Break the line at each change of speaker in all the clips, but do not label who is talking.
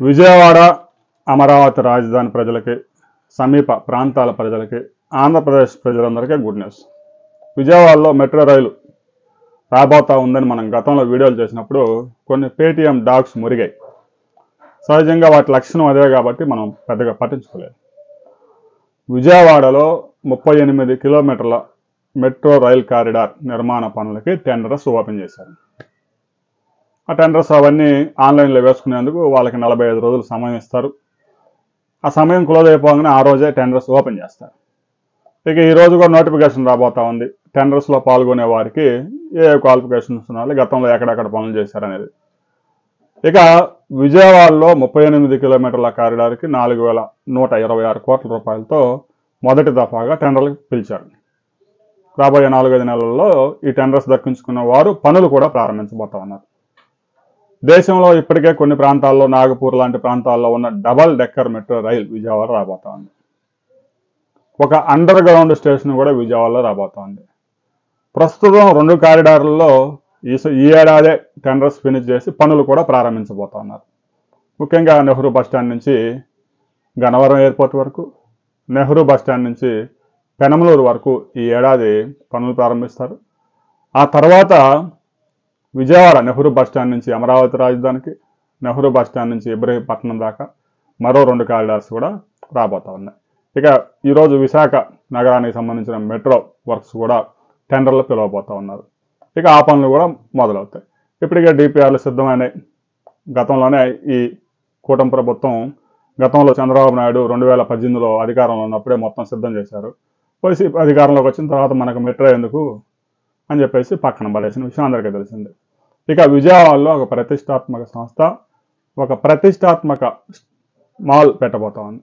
విజయవాడ అమరావతి రాజధాని ప్రజలకి, సమీప ప్రాంతాల ప్రజలకి, ఆంధ్రప్రదేశ్ ప్రజలందరికీ గుడ్ న్యూస్. విజయవాడలో మెట్రో రైలు రాబోతా ఉందని మనం గతంలో వీడియోలు చేసినప్పుడు కొన్ని పేటీఎం డాగ్స్ మురిగాయి. సహజంగా వాటి లక్షణం అదే కాబట్టి మనం పెద్దగా పట్టించుకోలేదు. విజయవాడలో 38 కిలోమీటర్ల మెట్రో రైల్ కారిడార్ నిర్మాణ పనులకి టెండర్స్ ఓపెన్ చేశారు. ఆ టెండర్స్ అవన్నీ ఆన్లైన్లో వేసుకునేందుకు వాళ్ళకి 45 రోజులు సమయం ఇస్తారు. ఆ సమయం క్లోజ్ అయిపోగానే ఆ రోజే టెండర్స్ ఓపెన్ చేస్తారు. ఇక ఈ రోజు కూడా నోటిఫికేషన్ రాబోతా ఉంది. టెండర్స్లో పాల్గొనే వారికి ఏ క్వాలిఫికేషన్స్ ఉండాలి, గతంలో ఎక్కడెక్కడ పనులు చేశారనేది. ఇక విజయవాడలో 38 కిలోమీటర్ల కారిడార్కి 4,126 కోట్ల రూపాయలతో మొదటి దఫాగా టెండర్లు పిలిచారు. రాబోయే 4-5 నెలల్లో ఈ టెండర్స్ దక్కించుకున్న వారు పనులు కూడా ప్రారంభించబోతా ఉన్నారు. దేశంలో ఇప్పటికే కొన్ని ప్రాంతాల్లో, నాగపూర్ లాంటి ప్రాంతాల్లో ఉన్న double decker metro rail Vijayawada రాబోతా ఉంది. ఒక అండర్ గ్రౌండ్ స్టేషన్ కూడా విజయవాడలో రాబోతా ఉంది. ప్రస్తుతం 2 కారిడార్లలో ఈ ఏడాదే టెండర్స్ ఫినిష్ చేసి పనులు కూడా ప్రారంభించబోతా ఉన్నారు. ముఖ్యంగా నెహ్రూ బస్టాండ్ నుంచి గన్నవరం ఎయిర్పోర్ట్ వరకు, నెహ్రూ బస్టాండ్ నుంచి పెనమలూరు వరకు ఈ ఏడాది పనులు ప్రారంభిస్తారు. ఆ తర్వాత విజయవాడ నెహ్రూ బస్టాండ్ నుంచి అమరావతి రాజధానికి, నెహ్రూ బస్టాండ్ నుంచి ఇబ్రహీంపట్నం దాకా మరో 2 కారిడార్స్ కూడా రాబోతా ఉన్నాయి. ఇక ఈరోజు విశాఖ నగరానికి సంబంధించిన మెట్రో వర్క్స్ కూడా టెండర్లు పిలవబోతూ ఉన్నారు. ఇక ఆ పనులు కూడా మొదలవుతాయి. ఇప్పటికే డిపిఆర్లు సిద్ధమైనాయి. గతంలోనే ఈ కూటమి ప్రభుత్వం గతంలో చంద్రబాబు నాయుడు 2018లో అధికారంలో ఉన్నప్పుడే మొత్తం సిద్ధం చేశారు. వైసీపీ అధికారంలోకి వచ్చిన తర్వాత మనకు మెట్రో ఎందుకు అని చెప్పేసి పక్కన పడేసిన విషయం అందరికీ తెలిసిందే. ఇక విజయవాడలో ఒక ప్రతిష్టాత్మక సంస్థ, ఒక ప్రతిష్టాత్మక మాల్ పెట్టబోతా ఉంది.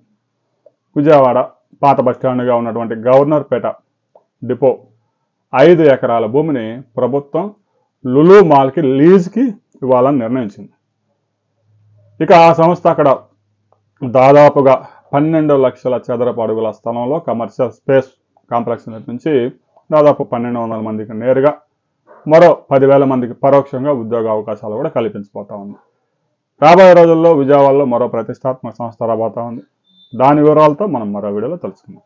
విజయవాడ పాత బస్టాండ్గా ఉన్నటువంటి గవర్నర్పేట డిపో 5 ఎకరాల భూమిని ప్రభుత్వం లులు మాల్కి లీజ్కి ఇవ్వాలని నిర్ణయించింది. ఇక ఆ సంస్థ అక్కడ దాదాపుగా 12 లక్షల చదరపు అడుగుల స్థలంలో కమర్షియల్ స్పేస్ కాంప్లెక్స్ నిర్మించి దాదాపు 1,200 మందికి నేరుగా, మరో 10,000 మందికి పరోక్షంగా ఉద్యోగ అవకాశాలు కూడా కల్పించబోతా ఉంది. రాబోయే రోజుల్లో విజయవాడలో మరో ప్రతిష్టాత్మక సంస్థ రాబోతా ఉంది. దాని వివరాలతో మనం మరో వీడియోలో తెలుసుకుందాం.